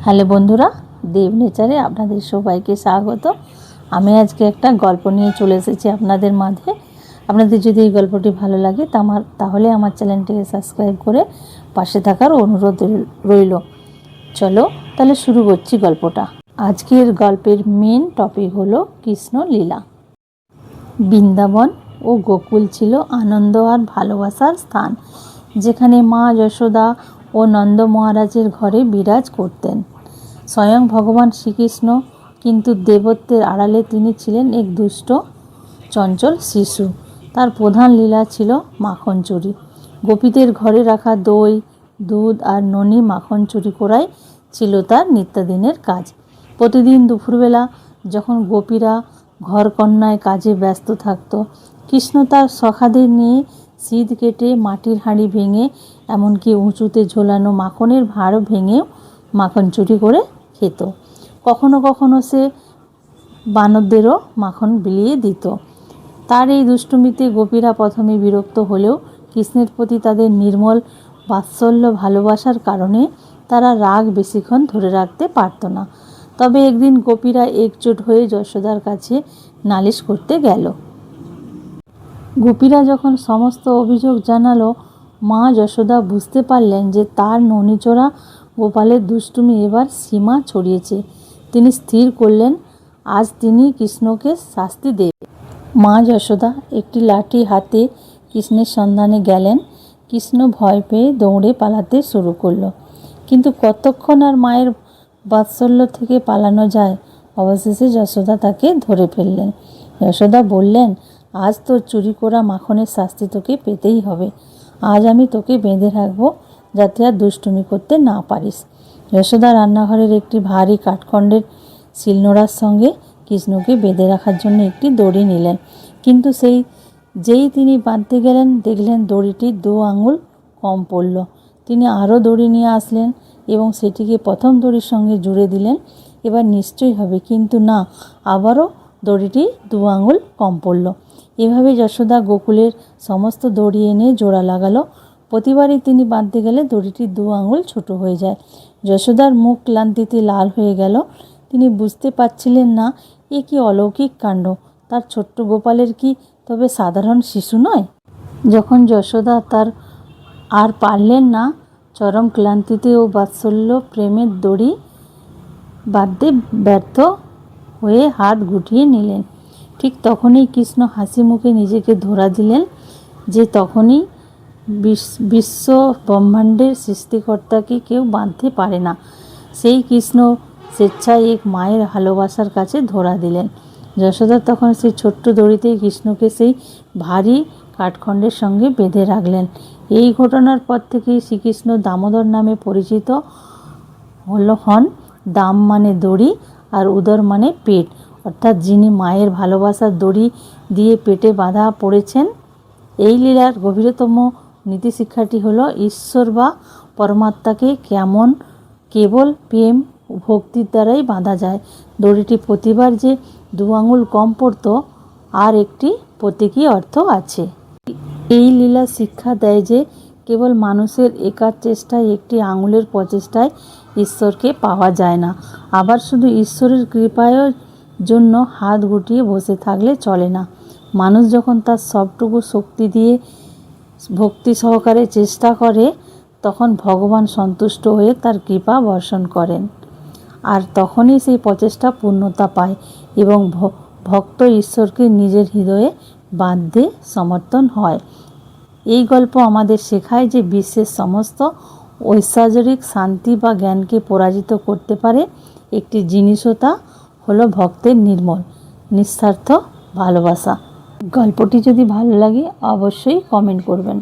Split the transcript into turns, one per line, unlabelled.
Hello বন্ধুরা, দেব নেচারে আপনাদের সবাইকে স্বাগত। আমি আজকে একটা গল্প নিয়ে চলে এসেছি আপনাদের মাঝে। আপনাদের যদি এই গল্পটি ভালো লাগে তাহলে আমার চ্যানেলটিকে সাবস্ক্রাইব করে পাশে থাকার অনুরোধ রইল। চলো তাহলে শুরু করছি গল্পটা। আজকের গল্পের মেন টপিক হলো কৃষ্ণ লীলা। বৃন্দাবন ও গোকুল ছিল আনন্দ আর ভালোবাসার স্থান, যেখানে মা যশোদা ও নন্দ মহারাজের ঘরে বিরাজ করতেন স্বয়ং ভগবান শ্রীকৃষ্ণ। কিন্তু দেবত্বের আড়ালে তিনি ছিলেন এক দুষ্ট চঞ্চল শিশু। তার প্রধান লীলা ছিল মাখন চুরি। গোপীদের ঘরে রাখা দই, দুধ আর ননি মাখন চুরি করাই ছিল তার নিত্যদিনের কাজ। প্রতিদিন দুপুরবেলা যখন গোপীরা ঘরকন্যায় কাজে ব্যস্ত থাকত, কৃষ্ণ তার সখাদের নিয়ে সিঁধ কেটে মাটির হাঁড়ি ভেঙে, এমনকি উঁচুতে ঝোলানো মাখনের ভাঁড় ভেঙেও মাখন চুরি করে খেত। কখনো কখনো সে বানরদেরও মাখন বিলিয়ে দিত। তার এই দুষ্টুমিতে গোপীরা প্রথমে বিরক্ত হলেও কৃষ্ণের প্রতি তাদের নির্মল বাৎসল্য ভালোবাসার কারণে তারা রাগ বেশিক্ষণ ধরে রাখতে পারত না। তবে একদিন গোপীরা একজোট হয়ে যশোদার কাছে নালিশ করতে গেল। গোপীরা যখন সমস্ত অভিযোগ জানালো, মা যশোদা বুঝতে পারলেন যে তার ননিচোরা গোপালের দুষ্টুমি এবার সীমা ছড়িয়েছে। তিনি স্থির করলেন আজ তিনি কৃষ্ণকে শাস্তি দেবেন। মা যশোদা একটি লাঠি হাতে কৃষ্ণের সন্ধানে গেলেন। কৃষ্ণ ভয় পেয়ে দৌড়ে পালাতে শুরু করলো, কিন্তু কতক্ষণ আর মায়ের বাৎসল্য থেকে পালানো যায়। অবশেষে যশোদা তাকে ধরে ফেললেন। যশোদা বললেন, আজ তোর চুরি করা মাখনের শাস্তি তোকে পেতেই হবে। আজ আমি তোকে বেঁধে রাখবো, যাতে আর দুষ্টুমি করতে না পারিস। যশোদা রান্নাঘরের একটি ভারী কাঠখণ্ডের শিলনোড়ার সঙ্গে কৃষ্ণকে বেঁধে রাখার জন্য একটি দড়ি নিলেন। কিন্তু যেই তিনি বাঁধতে গেলেন, দেখলেন দড়িটির 2 আঙুল কম পড়ল। তিনি আরও দড়ি নিয়ে আসলেন এবং সেটিকে প্রথম দড়ির সঙ্গে জুড়ে দিলেন। এবার নিশ্চয়ই হবে, কিন্তু না, আবারও দড়িটি 2 আঙুল কম পড়ল। এভাবে যশোদা গোকুলের সমস্ত দড়ি এনে জোড়া লাগালো। প্রতিবারই তিনি বাঁধতে গেলে দড়িটির 2 আঙুল ছোট হয়ে যায়। যশোদার মুখ ক্লান্তিতে লাল হয়ে গেল। তিনি বুঝতে পারছিলেন না এ কি অলৌকিক কাণ্ড। তার ছোট্ট গোপালের কি তবে সাধারণ শিশু নয়? যখন যশোদা তার আর পারলেন না, চরম ক্লান্তিতে ও বাৎসল্য প্রেমের দড়ি বাঁধতে ব্যর্থ হয়ে হাত গুটিয়ে নিলেন, ঠিক তখনই কৃষ্ণ হাসি মুখে নিজেকে ধরা দিলেন যে তখনই বিশ্ব ব্রহ্মাণ্ডের সৃষ্টিকর্তাকে কেউ বাঁধতে পারে না। সেই কৃষ্ণ স্বেচ্ছায় এক মায়ের ভালোবাসার কাছে ধরা দিলেন। যশোদা তখন সেই ছোট্ট দড়িতে কৃষ্ণকে সেই ভারী কাঠখণ্ডের সঙ্গে বেঁধে রাখলেন। এই ঘটনার পর থেকেই শ্রীকৃষ্ণ দামোদর নামে পরিচিত হন। দাম মানে দড়ি আর উদর মানে পেট, অর্থাৎ যিনি মায়ের ভালোবাসার দড়ি দিয়ে পেটে বাঁধা পড়েছেন। এই লীলার গভীরতম নীতিশিক্ষাটি হলো ঈশ্বর বা পরমাত্মাকে কেবল প্রেম ভক্তির দ্বারাই বাঁধা যায়। দড়িটি প্রতিবার যে 2 আঙুল কম পড়ত, আর একটি প্রতীকী অর্থ আছে। এই লীলা শিক্ষা দেয় যে কেবল মানুষের একার চেষ্টায়, একটি আঙুলের প্রচেষ্টায় ঈশ্বরকে পাওয়া যায় না। আবার শুধু ঈশ্বরের কৃপায় জন্য হাত গুটিয়ে বসে থাকলে চলে না। মানুষ যখন তার সবটুকু শক্তি দিয়ে ভক্তি সহকারে চেষ্টা করে, তখন ভগবান সন্তুষ্ট হয়ে তার কৃপা বর্ষণ করেন, আর তখনই সেই প্রচেষ্টা পূর্ণতা পায় এবং ভক্ত ঈশ্বরকে নিজের হৃদয়ে বাঁধতে সমর্থন হয়। এই গল্প আমাদের শেখায় যে বিশ্বের সমস্ত ঐশ্বরিক শান্তি বা জ্ঞানকে পরাজিত করতে পারে একটি জিনিসও, তা হলো ভক্তের নির্মল নিঃস্বার্থ ভালোবাসা। গল্পটি যদি ভালো লাগে অবশ্যই কমেন্ট করবেন।